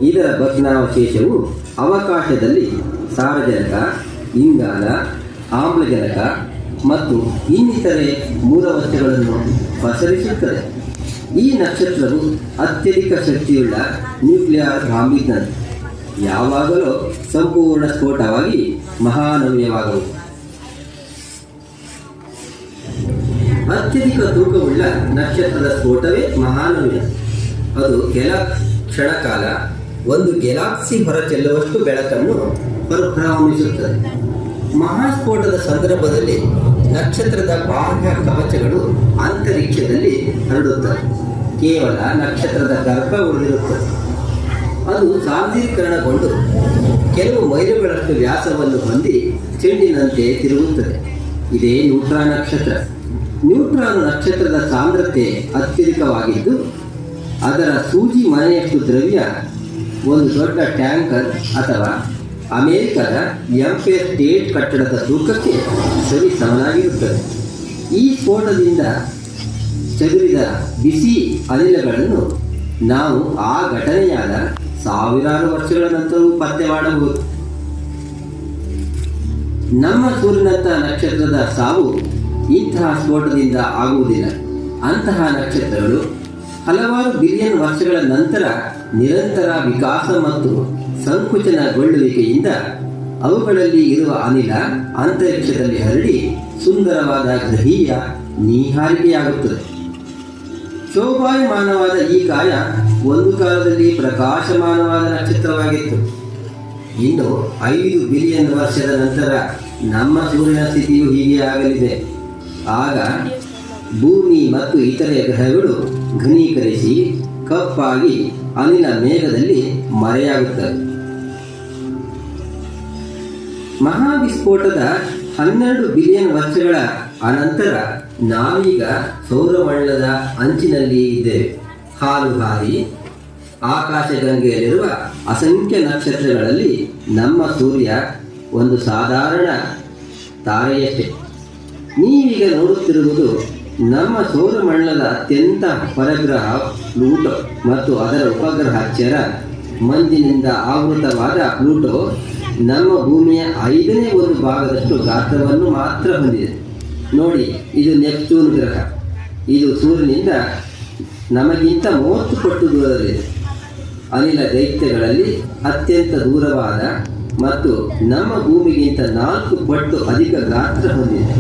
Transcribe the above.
ಇದರ ಭಗ್ನಾವಶೇಷವು ಅವಕಾಶದಲ್ಲಿ ಸಾರಜನಕ, ಇಂಗಾಲ, ಆಮ್ಲಜನಕ ಮತ್ತು ಇನ್ನಿತರೆ ಮೂಲವಸ್ತುಗಳನ್ನು ಪಸರಿಸುತ್ತದೆ. ಈ ನಕ್ಷತ್ರವು ಅತ್ಯಧಿಕ ಶಕ್ತಿಯುಳ್ಳ ನ್ಯೂಕ್ಲಿಯರ್ ಬಾಂಬಿದ್ದಂತೆ ಯಾವಾಗಲೂ ಸಂಪೂರ್ಣ ಸ್ಫೋಟವಾಗಿ ಮಹಾನವ್ಯವಾಗುವುದು. ಅತ್ಯಧಿಕ ತೂಕವುಳ್ಳ ನಕ್ಷತ್ರದ ಸ್ಫೋಟವೇ ಮಹಾನವ್ಯ. ಅದು ಕೆಲ ಕ್ಷಣಕಾಲ ಒಂದು ಗ್ಯಾಲಕ್ಸಿ ಹೊರಚೆಲ್ಲುವಷ್ಟು ಬೆಳಕನ್ನು ಹೊರಹೊಮ್ಮಿಸುತ್ತದೆ. ಮಹಾಸ್ಫೋಟದ ಸಂದರ್ಭದಲ್ಲಿ ನಕ್ಷತ್ರದ ಬಾಹ್ಯ ಕವಚಗಳು ಅಂತರಿಕ್ಷದಲ್ಲಿ ಹರಡುತ್ತವೆ. ಕೇವಲ ನಕ್ಷತ್ರದ ಗರ್ಭ ಉಳಿದಿರುತ್ತದೆ. ಅದು ಸಾಂದ್ರೀಕರಣಗೊಂಡು ಕೆಲವು ಮೈಲುಗಳಷ್ಟು ವ್ಯಾಸವನ್ನು ಹೊಂದಿ ಚೆಂಡಿನಂತೆ ತಿರುಗುತ್ತದೆ. ಇದೇ ನ್ಯೂಟ್ರಾನ್ ನಕ್ಷತ್ರ. ನ್ಯೂಟ್ರಾನ್ ನಕ್ಷತ್ರದ ಸಾಂದ್ರತೆ ಅತ್ಯಧಿಕವಾಗಿದ್ದು ಅದರ ಸೂಜಿ ಮನೆಯಷ್ಟು ದ್ರವ್ಯ ಒಂದು ದೊಡ್ಡ ಟ್ಯಾಂಕರ್ ಅಥವಾ ಅಮೆರಿಕದ ಎಂಪೈರ್ ಸ್ಟೇಟ್ ಕಟ್ಟಡದ ತೂಕಕ್ಕೆ ಸರಿ ಸಮನಾಗಿರುತ್ತದೆ. ಈ ಸ್ಫೋಟದಿಂದ ಚದುರಿದ ಬಿಸಿ ಅನಿಲಗಳನ್ನು ನಾವು ಆ ಘಟನೆಯಾದ ಸಾವಿರಾರು ವರ್ಷಗಳ ನಂತರವೂ ಪತ್ತೆ ಮಾಡಬಹುದು. ನಮ್ಮ ಸೂರ್ಯನಂತಹ ನಕ್ಷತ್ರದ ಸಾವು ಇಂತಹ ಸ್ಫೋಟದಿಂದ ಆಗುವುದಿಲ್ಲ. ಅಂತಹ ನಕ್ಷತ್ರಗಳು ಹಲವಾರು ಬಿಲಿಯನ್ ವರ್ಷಗಳ ನಂತರ ನಿರಂತರ ವಿಕಾಸ ಮತ್ತು ಸಂಕುಚನಗೊಳ್ಳುವಿಕೆಯಿಂದ ಅವುಗಳಲ್ಲಿ ಇರುವ ಅನಿಲ ಅಂತರಿಕ್ಷದಲ್ಲಿ ಹರಡಿ ಸುಂದರವಾದ ಗ್ರಹೀಯ ನೀಹಾರಿಕೆಯಾಗುತ್ತದೆ. ಶೋಭಾಯಮಾನವಾದ ಈ ಕಾಯ ಒಂದು ಕಾಲದಲ್ಲಿ ಪ್ರಕಾಶಮಾನವಾದ ನಕ್ಷತ್ರವಾಗಿತ್ತು. ಇನ್ನು 5 ಬಿಲಿಯನ್ ವರ್ಷದ ನಂತರ ನಮ್ಮ ಸೂರ್ಯನ ಸ್ಥಿತಿಯು ಹೀಗೆ ಆಗಲಿದೆ. ಆಗ ಭೂಮಿ ಮತ್ತು ಇತರೆ ಗ್ರಹಗಳು ಘನೀಕರಿಸಿ ಕಪ್ಪಾಗಿ ಅನಿಲ ಮೇಘದಲ್ಲಿ ಮರೆಯಾಗುತ್ತವೆ. ಮಹಾವಿಸ್ಫೋಟದ 12 ಬಿಲಿಯನ್ ವರ್ಷಗಳ ಅನಂತರ ನಾವೀಗ ಸೌರಮಂಡಲದ ಅಂಚಿನಲ್ಲಿ ಇದ್ದೇವೆ. ಹಾಲು ಹಾರಿ ಆಕಾಶಗಂಗೆಯಲ್ಲಿರುವ ಅಸಂಖ್ಯ ನಕ್ಷತ್ರಗಳಲ್ಲಿ ನಮ್ಮ ಸೂರ್ಯ ಒಂದು ಸಾಧಾರಣ ತಾರೆಯಷ್ಟೇ. ನೀವೀಗ ನೋಡುತ್ತಿರುವುದು ನಮ್ಮ ಸೌರಮಂಡಲದ ಅತ್ಯಂತ ಹೊರಗ್ರಹ ಪ್ಲೂಟೋ ಮತ್ತು ಅದರ ಉಪಗ್ರಹ ಚೆರ. ಮಂಜಿನಿಂದ ಆವೃತವಾದ ಪ್ಲೂಟೋ ನಮ್ಮ ಭೂಮಿಯ 5ನೇ 1 ಭಾಗದಷ್ಟು ಗಾತ್ರವನ್ನು ಮಾತ್ರ ಹೊಂದಿದೆ. ನೋಡಿ, ಇದು ನೆಪ್ಚೂನ್ ಗ್ರಹ. ಇದು ಸೂರ್ಯನಿಂದ ನಮಗಿಂತ 30 ಪಟ್ಟು ದೂರದಲ್ಲಿದೆ. ಅನಿಲ ದೈತ್ಯಗಳಲ್ಲಿ ಅತ್ಯಂತ ದೂರವಾದ ಮತ್ತು ನಮ್ಮ ಭೂಮಿಗಿಂತ 4 ಪಟ್ಟು ಅಧಿಕ ಗಾತ್ರ ಹೊಂದಿದೆ.